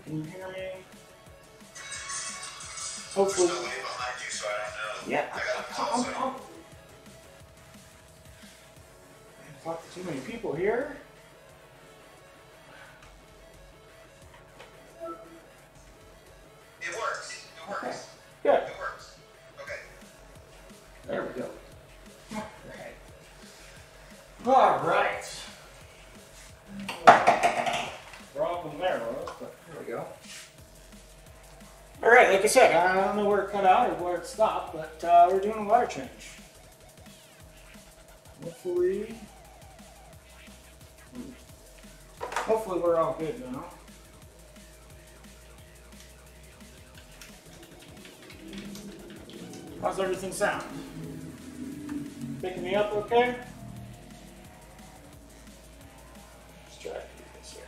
Can you hear me? Hopefully. There's nobody behind you, so I don't know. Yeah. I got a call. Talk to too many people here. It works. It works. Okay. Good. It works. Okay. There we go. All right. Problem there was, but there we go. All right, like I said, I don't know where it cut out or where it stopped, but we're doing a water change. Hopefully we're all good now. How's everything sound? Picking me up okay? Let's try to do this here.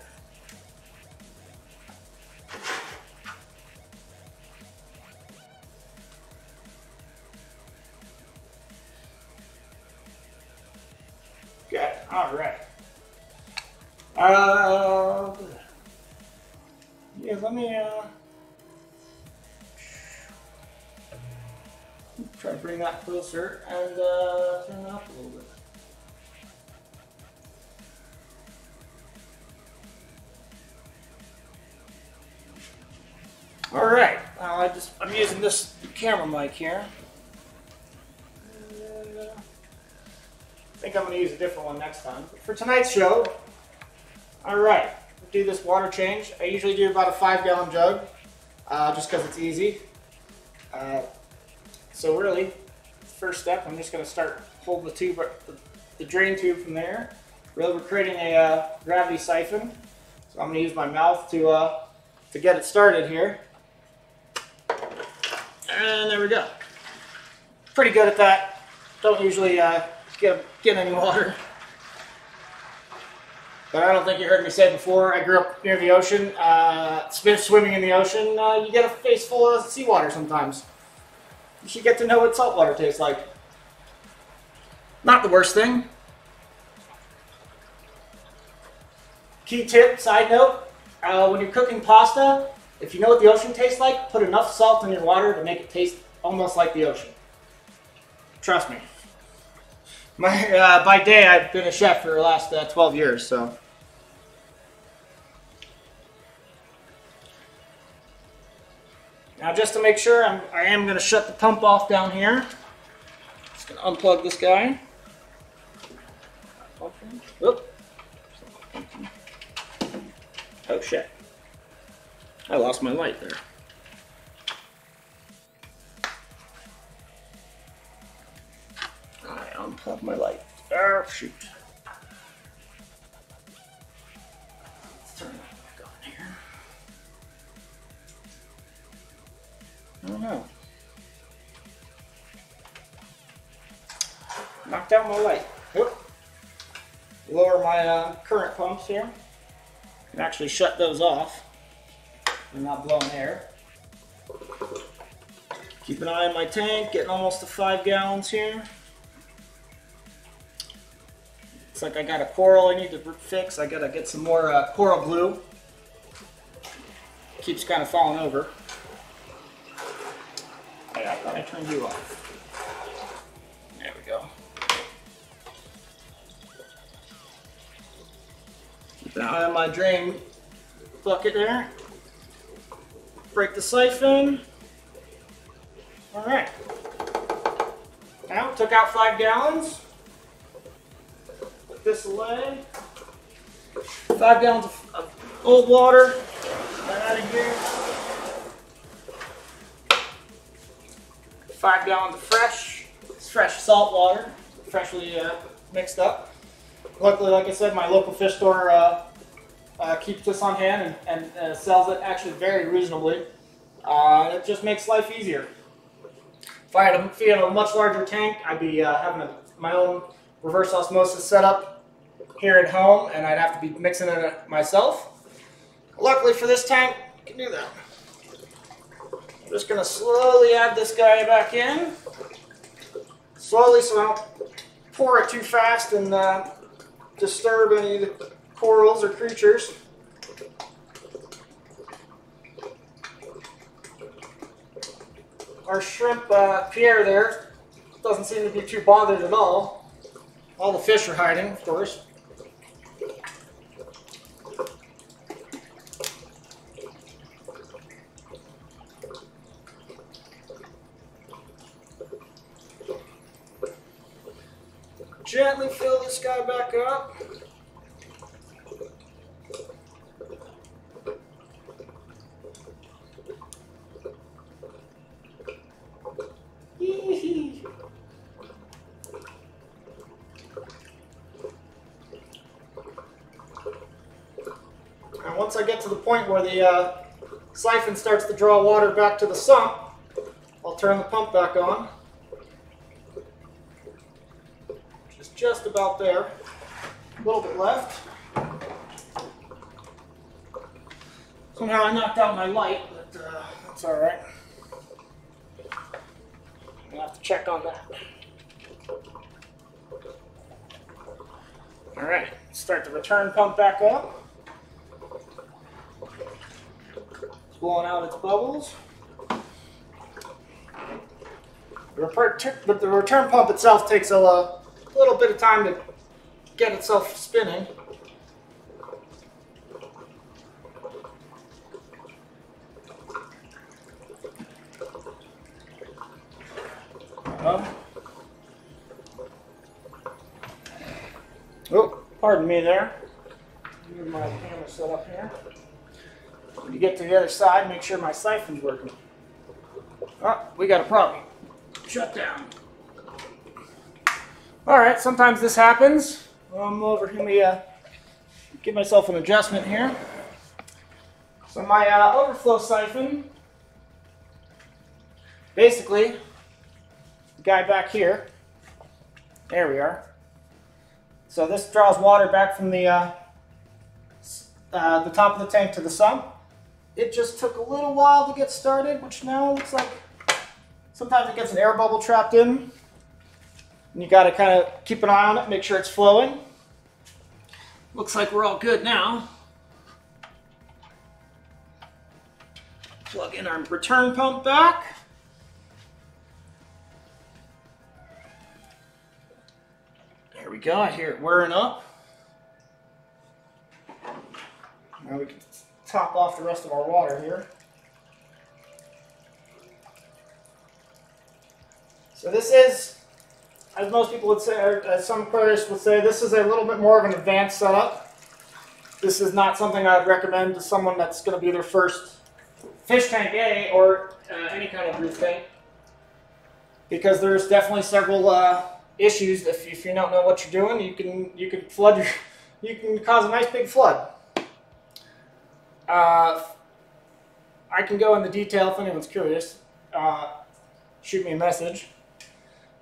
Good. All right. Yeah, let me try to bring that closer and turn it up a little bit. All right. I'm using this camera mic here. I think I'm going to use a different one next time. But for tonight's show, all right, we'll do this water change. I usually do about a 5-gallon jug, just because it's easy. So really, first step, I'm just going to start holding the tube, the drain tube from there. Really, we're creating a gravity siphon. So I'm going to use my mouth to get it started here. And there we go. Pretty good at that. Don't usually get any water. But I don't think you heard me say before, I grew up near the ocean. Swimming in the ocean, you get a face full of seawater sometimes. You should get to know what saltwater tastes like. Not the worst thing. Key tip, side note, when you're cooking pasta, if you know what the ocean tastes like, put enough salt in your water to make it taste almost like the ocean. Trust me. By day, I've been a chef for the last 12 years, so. Now just to make sure, I am going to shut the pump off down here. Just going to unplug this guy. Whoop. Oh shit. I lost my light there. I unplugged my light. Oh shoot. Let's turn that back on here. I don't know. Knocked out my light. Whoop. Lower my current pumps here. Can actually shut those off. They're not blowing air. Keep an eye on my tank, getting almost to 5 gallons here. Looks like I got a coral I need to fix. I gotta get some more coral glue. Keeps kind of falling over. Yeah, I thought I turned you off. There we go. Keep an eye on my drain bucket there. Break the siphon. All right. Now, took out 5 gallons. Put this away. 5 gallons of old water. Right out of here. 5 gallons of fresh salt water, freshly mixed up. Luckily, like I said, my local fish store keeps this on hand and sells it actually very reasonably. It just makes life easier. If I had a much larger tank, I'd be having my own reverse osmosis setup here at home, and I'd have to be mixing it myself. Luckily for this tank, I can do that. I'm just going to slowly add this guy back in. Slowly, so I don't pour it too fast and disturb any of the corals or creatures. our shrimp Pierre there doesn't seem to be too bothered at all. All the fish are hiding, of course. Gently fill this guy back up. And once I get to the point where the siphon starts to draw water back to the sump, I'll turn the pump back on. Which is just about there. A little bit left. Somehow I knocked out my light, but that's alright. I'll have to check on that. Alright, start the return pump back up. It's blowing out its bubbles. But the return pump itself takes a little bit of time to get itself spinning. Oh, pardon me there. Move my camera set up here. When you get to the other side, make sure my siphon's working. Oh, we got a problem. Shut down. Alright, sometimes this happens. I'm over here. Let me give myself an adjustment here. So my overflow siphon, basically, the guy back here, there we are. So this draws water back from the top of the tank to the sump. It just took a little while to get started, which now looks like sometimes it gets an air bubble trapped in. And you got to kind of keep an eye on it, make sure it's flowing. Looks like we're all good now. Plug in our return pump back. There we go, I hear it whirring up. Now we can top off the rest of our water here. So this is, as most people would say, or as some aquarists would say, this is a little bit more of an advanced setup. This is not something I would recommend to someone that's going to be their first fish tank A or any kind of reef tank, because there's definitely several issues. If you don't know what you're doing, you can flood your, you can cause a nice big flood. I can go into detail if anyone's curious. Shoot me a message.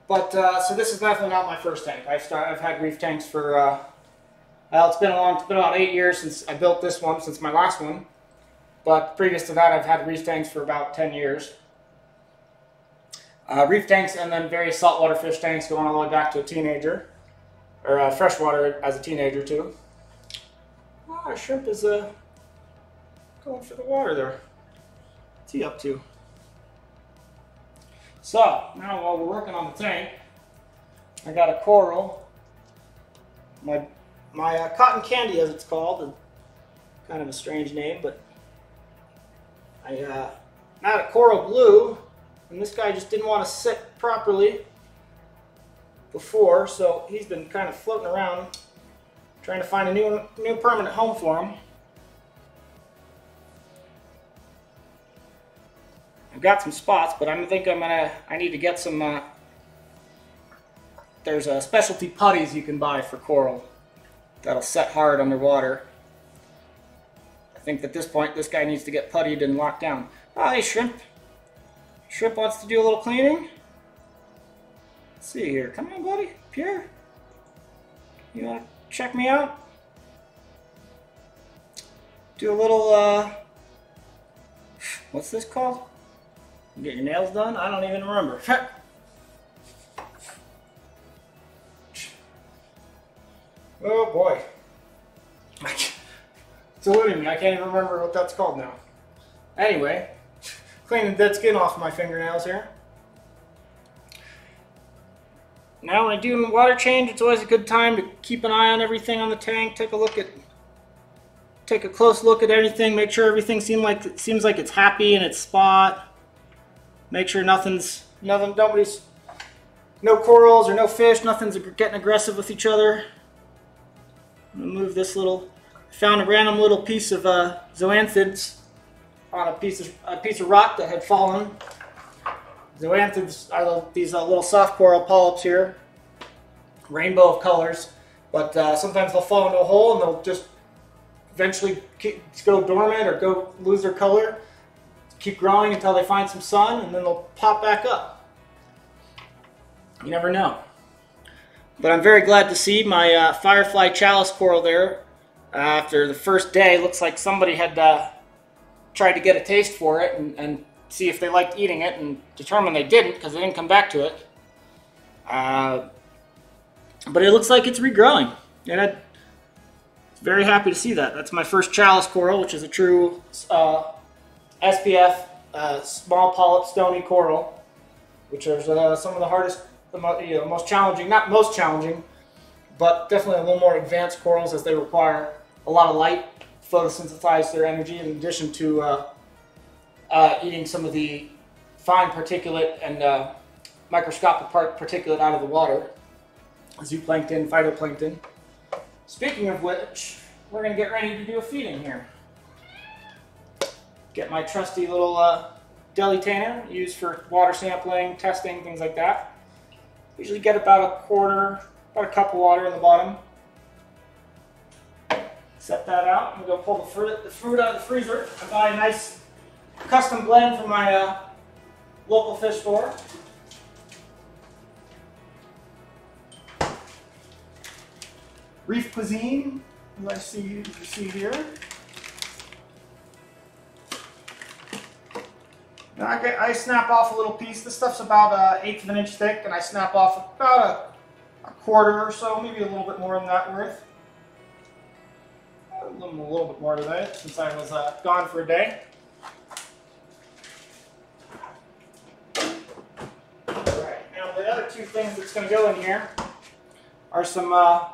But so this is definitely not my first tank. I've had reef tanks for well, it's been about 8 years since I built this one, since my last one. But previous to that, I've had reef tanks for about 10 years. Reef tanks and then various saltwater fish tanks going all the way back to a teenager, or freshwater as a teenager too. Oh, our shrimp is going for the water there. What's he up to? So, now while we're working on the tank, I got a coral. My cotton candy, as it's called, kind of a strange name, but I had a coral blue, and this guy just didn't want to sit properly before, so he's been kind of floating around, trying to find a new permanent home for him. I've got some spots, but I need to get some, there's specialty putties you can buy for coral that'll set hard underwater. I think at this point, this guy needs to get puttied and locked down. Oh, hey, shrimp. Shrimp wants to do a little cleaning. Let's see here. Come on, buddy. Pure. You want to check me out? Do a little, what's this called? Get your nails done? I don't even remember. Oh boy. It's eluding me. I can't even remember what that's called now. Anyway, cleaning the dead skin off my fingernails here. Now when I do a water change, it's always a good time to keep an eye on everything on the tank. Take a close look at everything. Make sure everything seems like it's happy in its spot. Make sure no corals or no fish, nothing's getting aggressive with each other. I'm gonna move this little. Found a random little piece of zoanthids on a piece of rock that had fallen. Zoanthids are these little soft coral polyps here, rainbow of colors, but sometimes they'll fall into a hole and they'll just eventually go dormant or go lose their color, keep growing until they find some sun, and then they'll pop back up. You never know. But I'm very glad to see my firefly chalice coral there. After the first day, looks like somebody had tried to get a taste for it and see if they liked eating it, and determined they didn't because they didn't come back to it. But it looks like it's regrowing, and I'm very happy to see that. That's my first chalice coral, which is a true SPF small polyp stony coral, which are some of the hardest, most challenging, not most challenging, but definitely a little more advanced corals, as they require a lot of light, photosynthesize their energy, in addition to eating some of the fine particulate and microscopic particulate out of the water, zooplankton, phytoplankton. Speaking of which, we're going to get ready to do a feeding here. Get my trusty little deli tanner used for water sampling, testing, things like that. Usually get about a cup of water in the bottom. Set that out. I'm going to go pull the fruit out of the freezer. I buy a nice custom blend from my local fish store. Reef cuisine, as you see here. Now I snap off a little piece. This stuff's about 1/8 of an inch thick, and I snap off about a quarter or so, maybe a little bit more than that worth. A little bit more today, since I was gone for a day. Alright, now the other two things that's going to go in here are some, now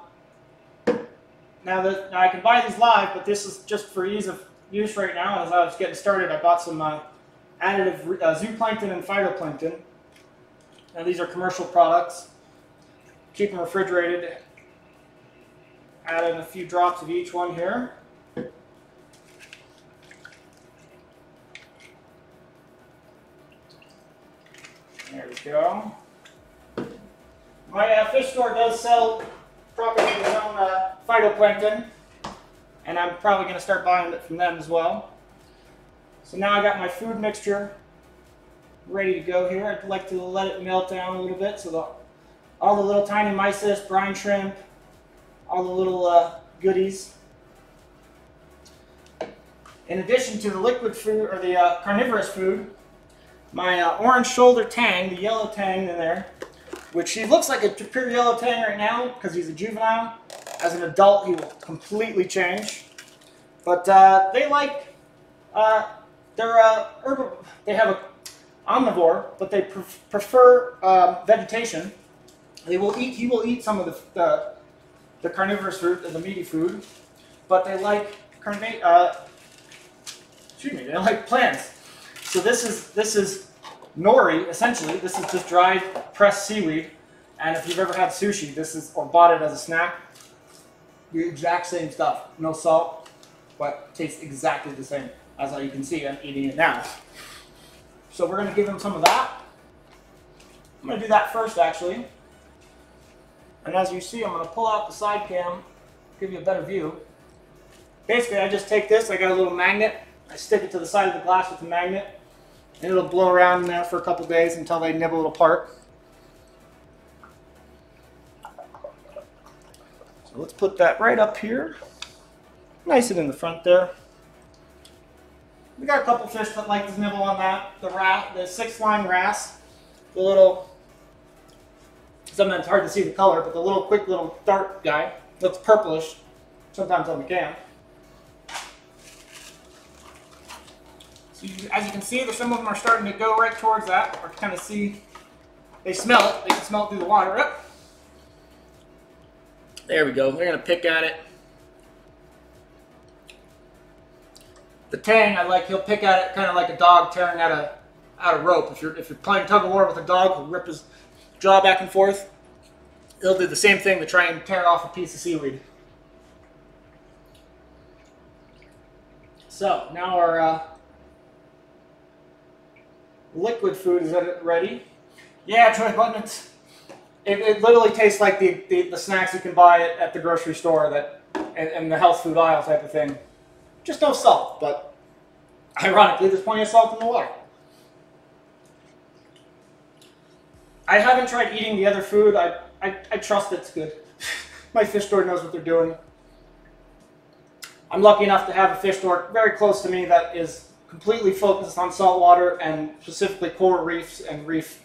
I can buy these live, but this is just for ease of use right now. As I was getting started, I bought some additive zooplankton and phytoplankton. Now these are commercial products. Keep them refrigerated. Add in a few drops of each one here. There we go. My fish store does sell properly his own phytoplankton, and I'm probably going to start buying it from them as well. So now I got my food mixture ready to go here. I'd like to let it melt down a little bit so all the little tiny mysis, brine shrimp, all the little goodies. In addition to the liquid food, or the carnivorous food, my orange shoulder tang, the yellow tang in there, which he looks like a pure yellow tang right now because he's a juvenile. As an adult, he will completely change. But they like, they have a omnivore, but they prefer vegetation. He will eat some of the carnivorous fruit, the meaty food, but they like they like plants. So this is nori, essentially. This is just dried pressed seaweed, and if you've ever had sushi, or bought it as a snack, the exact same stuff. No salt, but tastes exactly the same. As you can see, I'm eating it now. So we're going to give him some of that. I'm going to do that first, actually. And as you see, I'm going to pull out the side cam, give you a better view. Basically, I just take this, I got a little magnet, I stick it to the side of the glass with the magnet, and it'll blow around in there for a couple days until they nibble it apart. So let's put that right up here. Nice and in the front there. We got a couple fish that like to nibble on that. The 6-line wrasse, the little, sometimes it's hard to see the color, but the little quick little dart guy looks purplish sometimes on the cam. So as you can see, some of them are starting to go right towards that, or kind of see, they smell it. They can smell it through the water. There we go. They're going to pick at it. The tang, he'll pick at it kind of like a dog tearing at a rope. If you're playing tug of war with a dog, he'll rip his jaw back and forth. He'll do the same thing to try and tear off a piece of seaweed. So now our liquid food is ready. Yeah, Troy Button, it literally tastes like the snacks you can buy at the grocery store and the health food aisle type of thing. Just no salt, but ironically, there's plenty of salt in the water. I haven't tried eating the other food. I trust it's good. My fish store knows what they're doing. I'm lucky enough to have a fish store very close to me that is completely focused on saltwater and specifically coral reefs and reef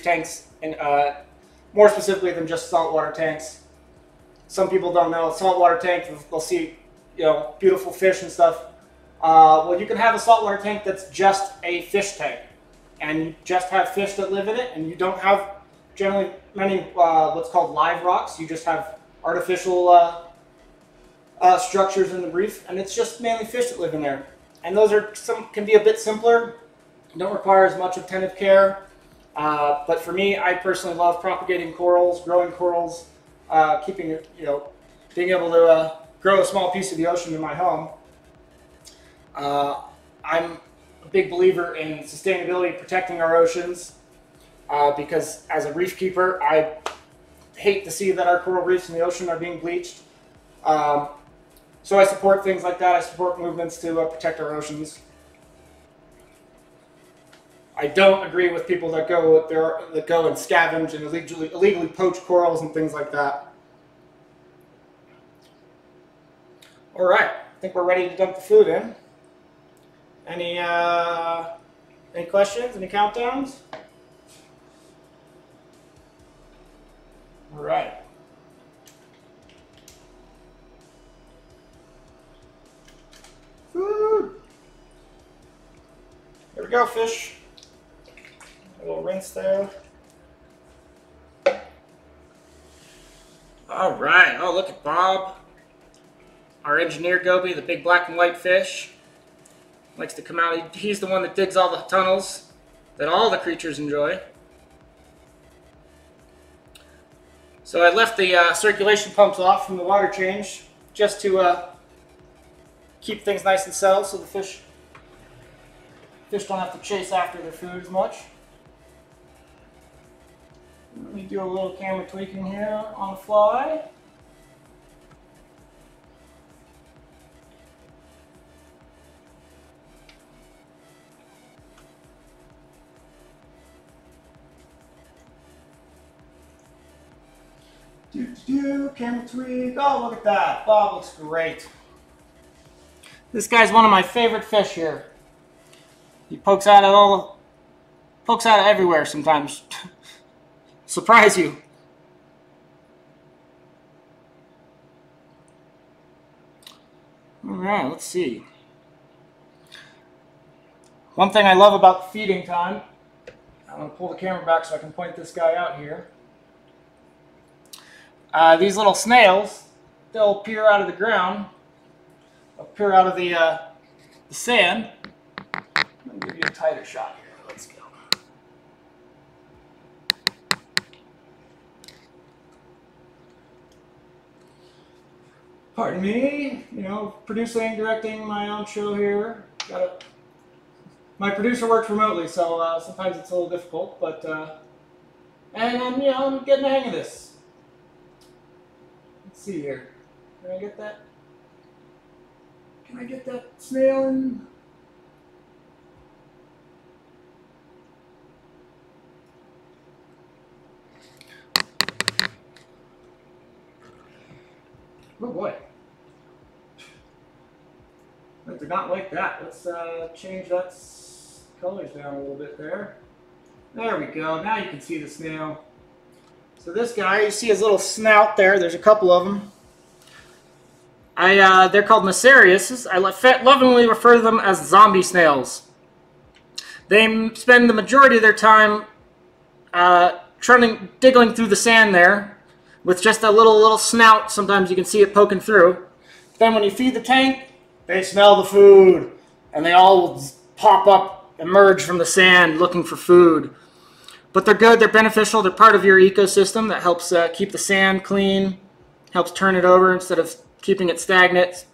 tanks, and more specifically than just saltwater tanks. Some people don't know, saltwater tank, they'll see, beautiful fish and stuff. Well, you can have a saltwater tank that's just a fish tank, and you just have fish that live in it, and you don't have generally many what's called live rocks. You just have artificial structures in the reef, and it's just mainly fish that live in there. And those can be a bit simpler, don't require as much attentive care. But for me, I personally love propagating corals, growing corals, keeping it, being able to grow a small piece of the ocean in my home. I'm a big believer in sustainability, protecting our oceans, because as a reef keeper, I hate to see that our coral reefs in the ocean are being bleached. So I support things like that. I support movements to protect our oceans. I don't agree with people that go and scavenge and illegally poach corals and things like that. All right, I think we're ready to dump the food in. Any questions? Any countdowns? All right. Food. There we go, fish. A little rinse there. All right. Oh, look at Bob. Our engineer Goby, the big black and white fish. Likes to come out. He's the one that digs all the tunnels that all the creatures enjoy. So I left the circulation pumps off from the water change just to keep things nice and settled so the fish don't have to chase after their food as much. Let me do a little camera tweaking here on the fly. Camera tweak. Oh, look at that. Bob looks great. This guy's one of my favorite fish here. He pokes out of everywhere sometimes. Surprise you. All right, let's see. One thing I love about feeding time, I'm going to pull the camera back so I can point this guy out here. These little snails, they'll appear out of the ground, appear out of the sand. Let me give you a tighter shot here. Let's go. Pardon me, producing, directing my own show here. My producer works remotely, so sometimes it's a little difficult, but and I'm getting the hang of this. Let's see here. Can I get that? Can I get that snail in? Oh boy. I did not like that. Let's change that colors down a little bit there. There we go. Now you can see the snail. So this guy, you see his little snout there. There's a couple of them. They're called Macerius. I lovingly refer to them as zombie snails. They spend the majority of their time digging through the sand there, with just a little snout. Sometimes you can see it poking through. Then when you feed the tank, they smell the food, and they all pop up, emerge from the sand looking for food. But they're good, they're beneficial, they're part of your ecosystem that helps keep the sand clean, helps turn it over instead of keeping it stagnant.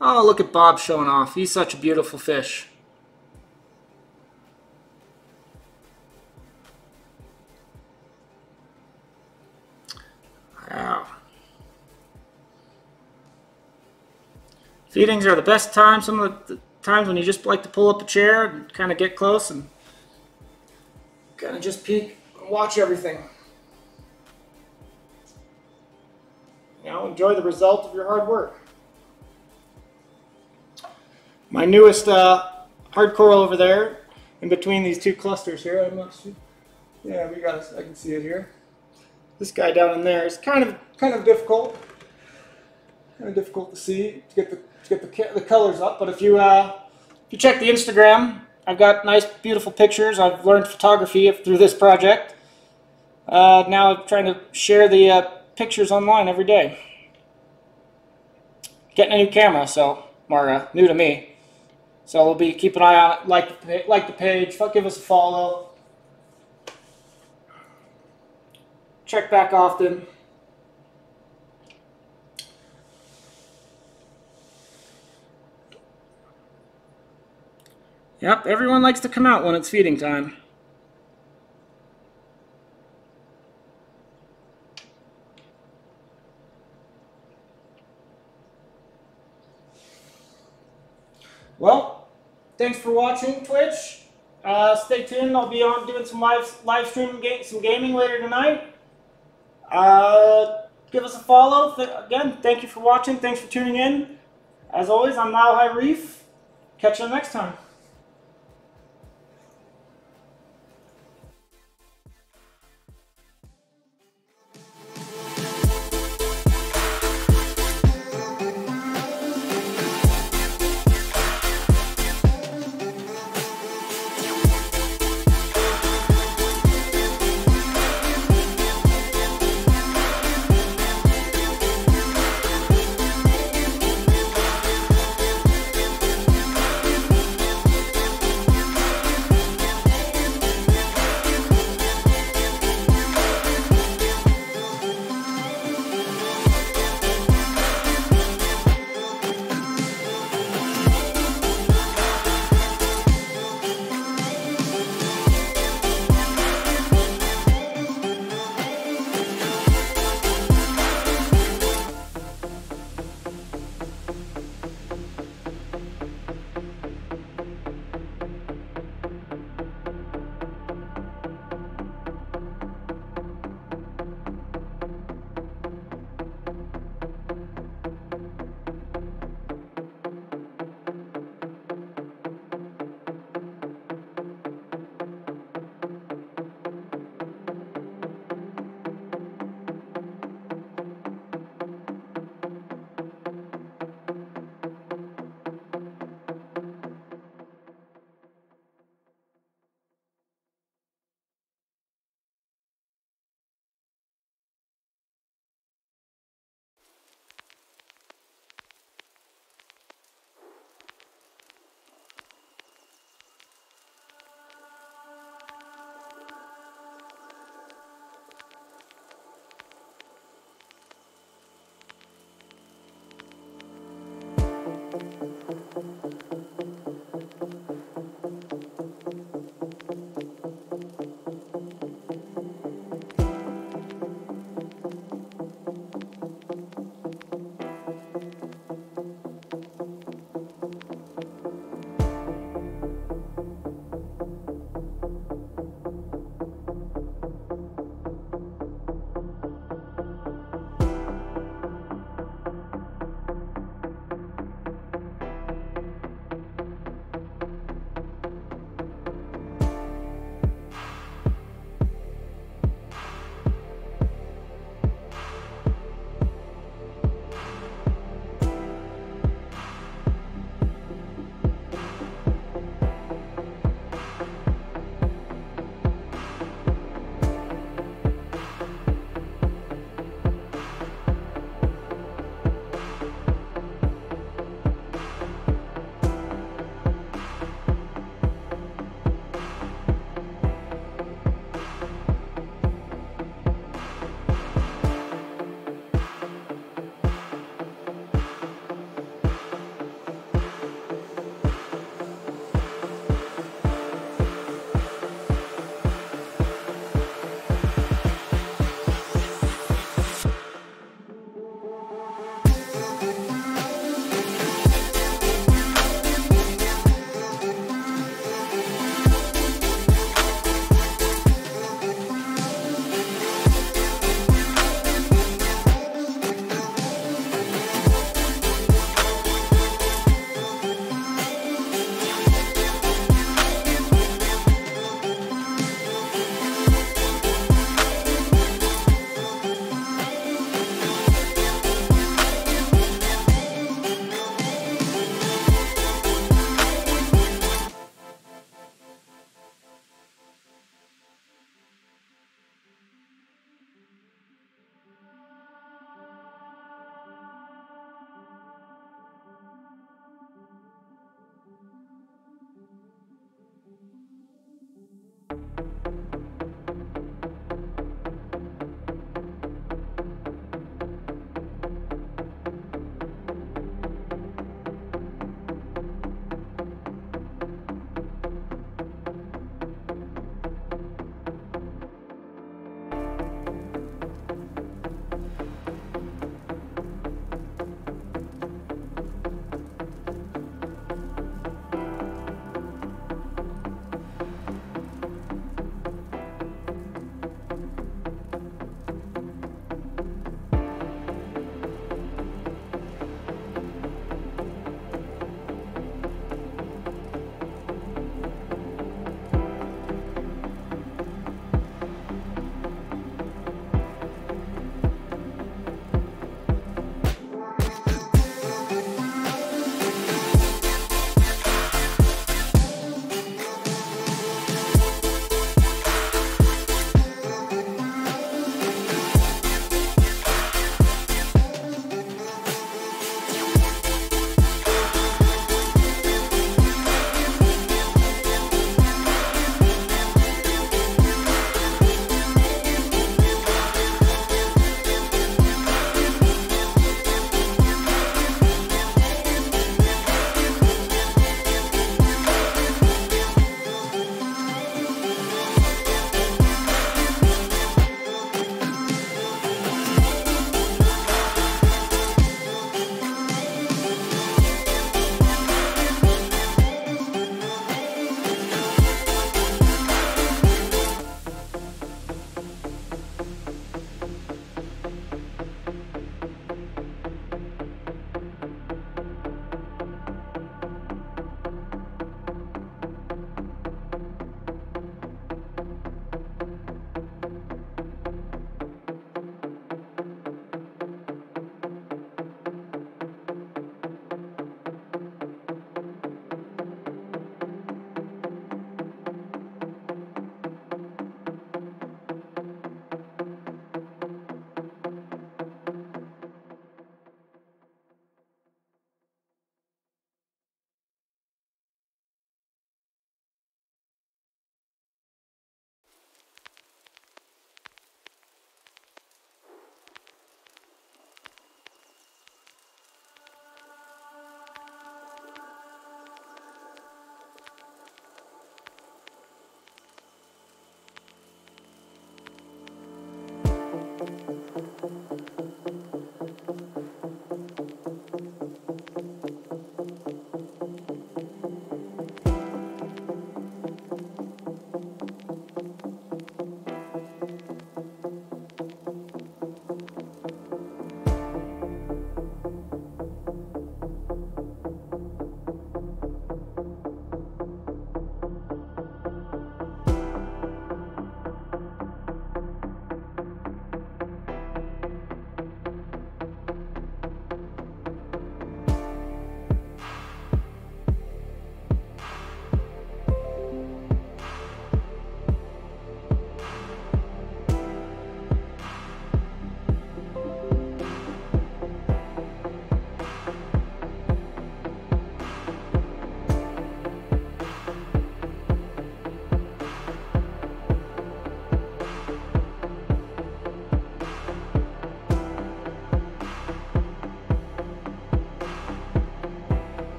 Oh, look at Bob showing off. He's such a beautiful fish. Wow. Feedings are the best time. Some of the times when you just like to pull up a chair and kind of get close and kind of just peek and watch everything. You know, enjoy the result of your hard work. My newest hard coral over there, in between these two clusters here. I'm not sure. Yeah, I can see it here. This guy down in there is kind of difficult. Kind of difficult to see to get the colors up. But if you check the Instagram, I've got nice, beautiful pictures. I've learned photography through this project. Now I'm trying to share the pictures online every day. Getting a new camera, so more new to me. So we'll be keep an eye on it. Like the page. Give us a follow. Check back often. Yep, everyone likes to come out when it's feeding time. Well, thanks for watching Twitch. Stay tuned. I'll be on doing some live streaming, some gaming later tonight. Give us a follow. Again, thank you for watching. Thanks for tuning in. As always, I'm MileHighReef. Catch you next time.